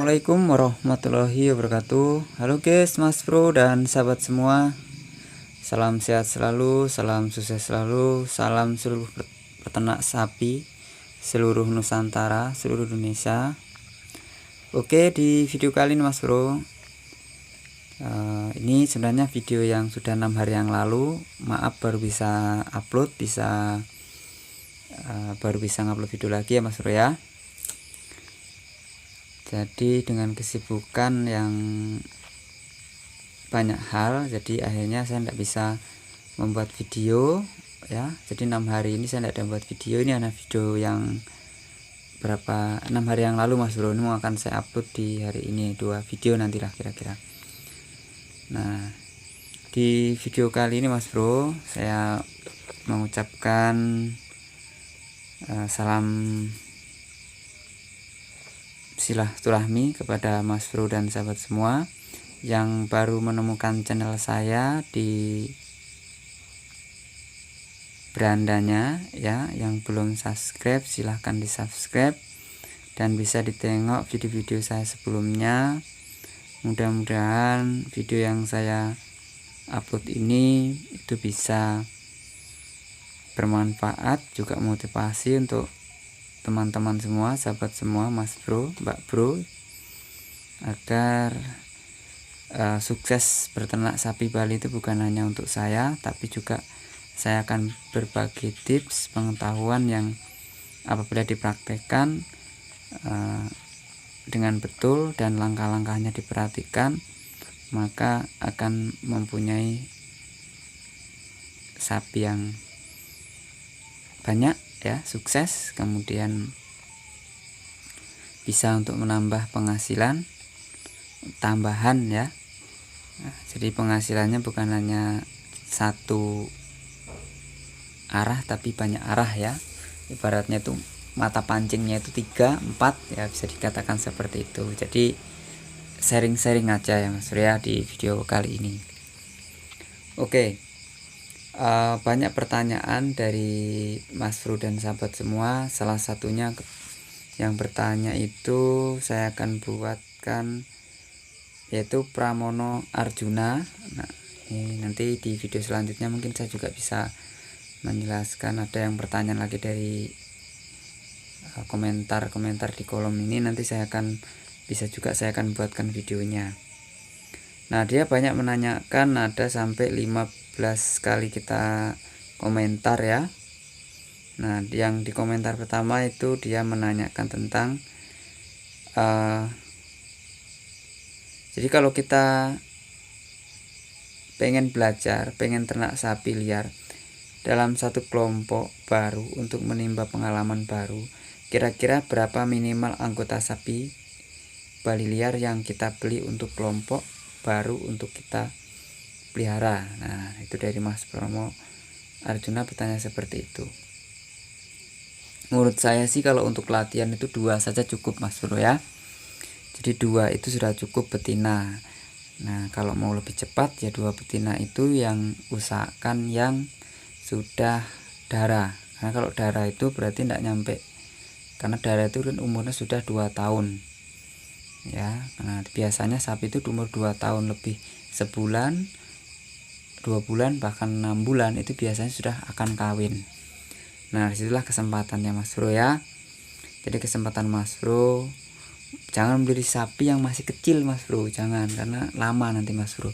Assalamualaikum warahmatullahi wabarakatuh. Halo guys, Mas Bro dan sahabat semua. Salam sehat selalu, salam sukses selalu, salam seluruh peternak sapi seluruh Nusantara, seluruh Indonesia. Oke, di video kali ini Mas Bro, ini sebenarnya video yang sudah 6 hari yang lalu. Maaf baru bisa upload, baru bisa ngupload video lagi ya Mas Bro ya. Jadi dengan kesibukan yang banyak hal, jadi akhirnya saya tidak bisa membuat video ya. Jadi 6 hari ini saya tidak membuat video. Ini ada video yang 6 hari yang lalu Mas Bro. Ini akan saya upload di hari ini 2 video nantilah kira-kira. Nah, di video kali ini Mas Bro, saya mengucapkan salam silaturahmi kepada Mas Bro dan sahabat semua yang baru menemukan channel saya di berandanya ya. Yang belum subscribe silahkan di subscribe dan bisa ditengok video-video saya sebelumnya. Mudah-mudahan video yang saya upload ini itu bisa bermanfaat, juga motivasi untuk teman-teman semua, sahabat semua, Mas Bro, Mbak Bro, agar sukses berternak sapi Bali itu bukan hanya untuk saya, tapi juga saya akan berbagi tips pengetahuan yang apabila dipraktekkan dengan betul dan langkah-langkahnya diperhatikan, maka akan mempunyai sapi yang banyak ya, sukses, kemudian bisa untuk menambah penghasilan tambahan ya. Nah, jadi penghasilannya bukan hanya satu arah tapi banyak arah ya. Ibaratnya itu mata pancingnya itu 3, 4 ya, bisa dikatakan seperti itu. Jadi sharing-sharing aja ya Mas Surya di video kali ini. Oke. Banyak pertanyaan dari Mas Bro dan sahabat semua. Salah satunya yang bertanya itu saya akan buatkan, yaitu Pramono Arjuna. Nah, ini nanti di video selanjutnya mungkin saya juga bisa menjelaskan. Ada yang pertanyaan lagi dari komentar-komentar di kolom ini, nanti saya akan buatkan videonya. Nah, dia banyak menanyakan, ada sampai 15 kali kita komentar ya. Nah, yang di komentar pertama itu dia menanyakan tentang jadi kalau kita pengen belajar, pengen ternak sapi liar dalam satu kelompok baru untuk menimba pengalaman baru, kira-kira berapa minimal anggota sapi Bali liar yang kita beli untuk kelompok baru untuk kita pelihara. Nah, itu dari Mas Pramono Arjuna bertanya seperti itu. Menurut saya sih kalau untuk latihan itu 2 saja cukup Mas Bro ya. Jadi 2 itu sudah cukup betina. Nah, kalau mau lebih cepat ya 2 betina itu yang usahakan yang sudah darah. Karena kalau darah itu berarti tidak nyampe, karena darah itu kan umurnya sudah 2 tahun ya. Nah, biasanya sapi itu umur 2 tahun lebih, sebulan, 2 bulan, bahkan 6 bulan itu biasanya sudah akan kawin. Nah, disitulah kesempatannya Mas Bro ya. Jadi kesempatan Mas Bro, jangan beli sapi yang masih kecil Mas Bro, jangan, karena lama nanti Mas Bro.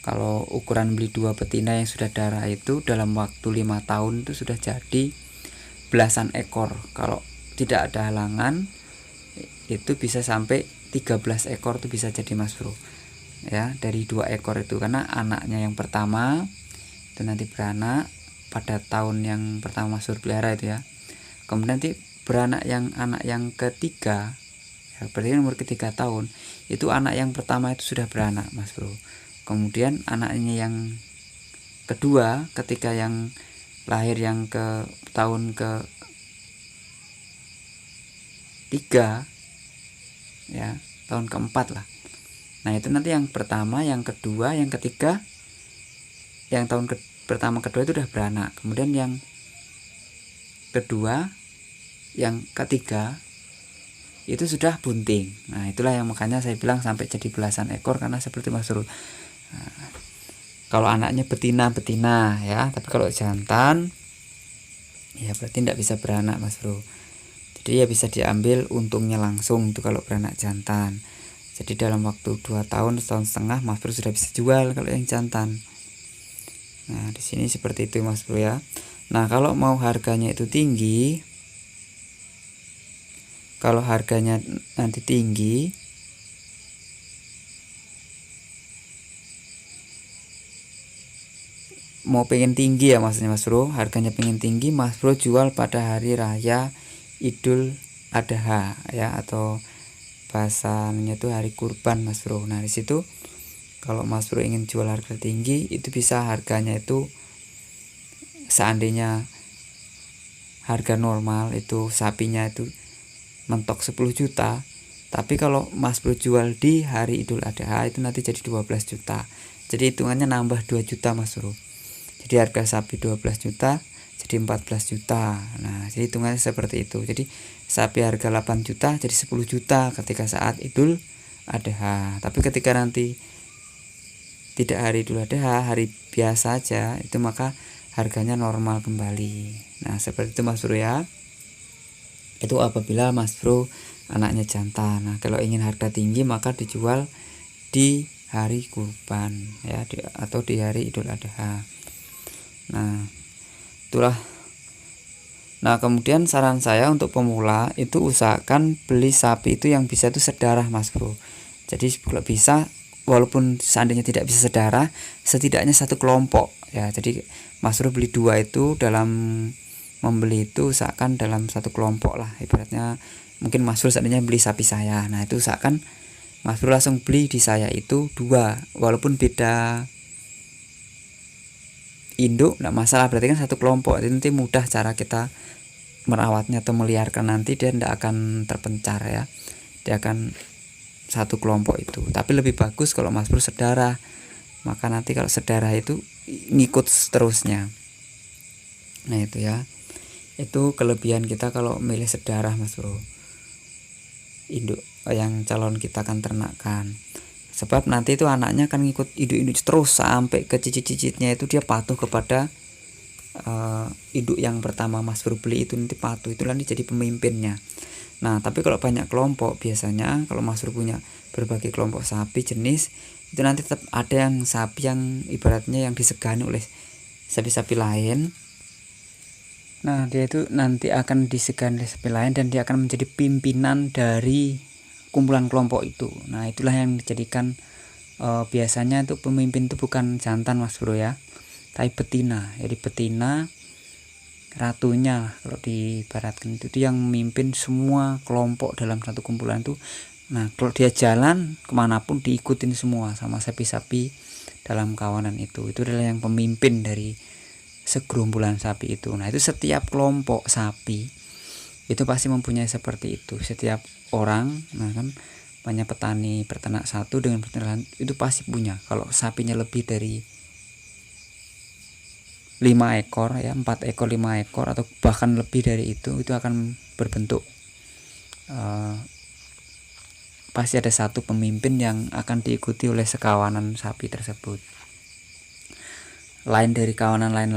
Kalau ukuran beli 2 betina yang sudah darah itu dalam waktu 5 tahun itu sudah jadi belasan ekor. Kalau tidak ada halangan itu bisa sampai 13 ekor tuh bisa jadi Mas Bro ya, dari 2 ekor itu. Karena anaknya yang pertama itu nanti beranak pada tahun yang pertama Mas Bro pelihara itu ya. Kemudian nanti beranak anak yang ketiga ya, berarti umur ketiga tahun itu anak yang pertama itu sudah beranak Mas Bro. Kemudian anaknya yang kedua ketika yang lahir yang ke tahun ke 3 ya, tahun keempat lah. Nah, itu nanti yang pertama, yang kedua, yang ketiga, yang tahun pertama kedua itu udah beranak. Kemudian yang kedua, yang ketiga itu sudah bunting. Nah itulah yang makanya saya bilang sampai jadi belasan ekor, karena seperti Mas Bro. Nah, kalau anaknya betina ya, tapi kalau jantan ya berarti tidak bisa beranak Mas Bro. Jadi ya bisa diambil untungnya langsung itu kalau beranak jantan. Jadi dalam waktu 2 tahun, setahun setengah Mas Bro sudah bisa jual kalau yang jantan. Nah di sini seperti itu Mas Bro ya. Nah kalau mau harganya itu tinggi, kalau harganya nanti tinggi, mau pengen tinggi ya maksudnya Mas Bro, harganya pengen tinggi, Mas Bro jual pada hari raya Idul Adha ya, atau bahasanya itu hari kurban Mas Bro. Nah disitu kalau Mas Bro ingin jual harga tinggi, itu bisa harganya itu, seandainya harga normal itu sapinya itu mentok 10 juta, tapi kalau Mas Bro jual di hari Idul Adha itu nanti jadi 12 juta. Jadi hitungannya nambah 2 juta Mas Bro. Jadi harga sapi 12 juta jadi 14 juta. Nah jadi hitungannya seperti itu. Jadi sapi harga 8 juta jadi 10 juta ketika saat Idul Adha. Tapi ketika nanti tidak hari Idul Adha, hari biasa aja, itu maka harganya normal kembali. Nah seperti itu Mas Bro ya. Itu apabila Mas Bro anaknya jantan. Nah kalau ingin harga tinggi maka dijual di hari kurban ya, atau di hari Idul Adha. Nah itulah. Nah kemudian saran saya untuk pemula itu usahakan beli sapi itu yang bisa itu sedarah Mas Bro. Jadi kalau bisa, walaupun seandainya tidak bisa sedarah, setidaknya satu kelompok ya. Jadi Mas Bro beli 2 itu, dalam membeli itu usahakan dalam satu kelompok lah. Ibaratnya mungkin Mas Bro seandainya beli sapi saya, nah itu usahakan Mas Bro langsung beli di saya itu 2, walaupun beda induk enggak masalah, berarti kan satu kelompok. Jadi nanti mudah cara kita merawatnya atau meliarkan, nanti dia tidak akan terpencar ya, dia akan satu kelompok itu. Tapi lebih bagus kalau Mas Bro sedarah, maka nanti kalau sedarah itu ngikut seterusnya. Nah itu ya, itu kelebihan kita kalau milih sedarah Mas Bro, induk yang calon kita akan ternakkan. Sebab nanti itu anaknya akan ngikut induk-induk terus sampai ke cicit-cicitnya, itu dia patuh kepada induk yang pertama Mas Bro beli itu, nanti patuh, itu nanti jadi pemimpinnya. Nah tapi kalau banyak kelompok, biasanya kalau Mas Bro punya berbagai kelompok sapi jenis, itu nanti tetap ada yang sapi yang ibaratnya yang disegani oleh sapi-sapi lain. Nah dia itu nanti akan disegani oleh sapi lain, dan dia akan menjadi pimpinan dari kumpulan kelompok itu. Nah itulah yang dijadikan biasanya itu pemimpin itu bukan jantan Mas Bro ya, tapi betina. Jadi betina ratunya kalau diibaratkan itu, dia yang memimpin semua kelompok dalam satu kumpulan itu. Nah kalau dia jalan kemanapun diikutin semua sama sapi-sapi dalam kawanan itu adalah yang pemimpin dari segerombolan sapi itu. Nah itu setiap kelompok sapi itu pasti mempunyai seperti itu. Setiap orang, nah kan banyak petani peternak satu dengan peternak itu pasti punya. Kalau sapinya lebih dari 5 ekor ya, 4 ekor 5 ekor atau bahkan lebih dari itu akan berbentuk pasti ada satu pemimpin yang akan diikuti oleh sekawanan sapi tersebut. Lain dari kawanan lain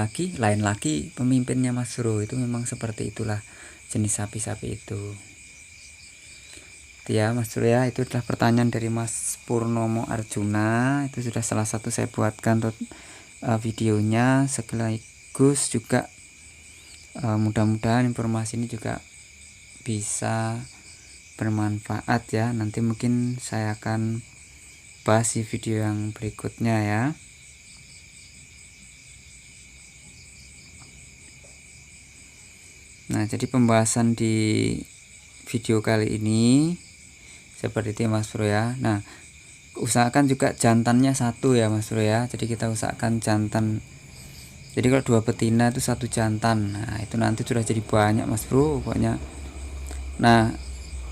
lagi pemimpinnya Mas Bro. Itu memang seperti itulah jenis sapi-sapi itu ya Mas Bro ya. Itu adalah pertanyaan dari Mas Purnomo Arjuna. Itu sudah salah satu saya buatkan untuk videonya, sekaligus juga mudah-mudahan informasi ini juga bisa bermanfaat ya. Nanti mungkin saya akan bahas di video yang berikutnya ya. Nah jadi pembahasan di video kali ini seperti itu Mas Bro ya. Nah usahakan juga jantannya satu ya Mas Bro ya. Jadi kita usahakan jantan, jadi kalau 2 betina itu 1 jantan. Nah itu nanti sudah jadi banyak Mas Bro pokoknya. Nah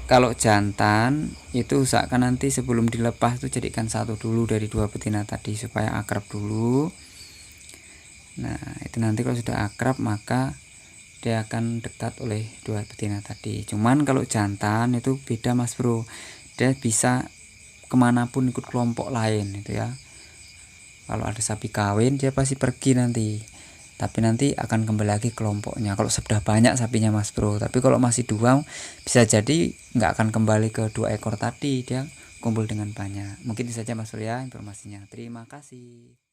kalau jantan itu usahakan nanti sebelum dilepas itu jadikan 1 dulu dari 2 betina tadi supaya akrab dulu. Nah itu nanti kalau sudah akrab maka dia akan dekat oleh dua betina tadi. Cuman kalau jantan itu beda Mas Bro, dia bisa kemanapun ikut kelompok lain itu ya. Kalau ada sapi kawin dia pasti pergi nanti, tapi nanti akan kembali lagi kelompoknya kalau sudah banyak sapinya Mas Bro. Tapi kalau masih dua bisa jadi nggak akan kembali ke 2 ekor tadi, dia kumpul dengan banyak. Mungkin itu saja Mas Bro ya informasinya. Terima kasih.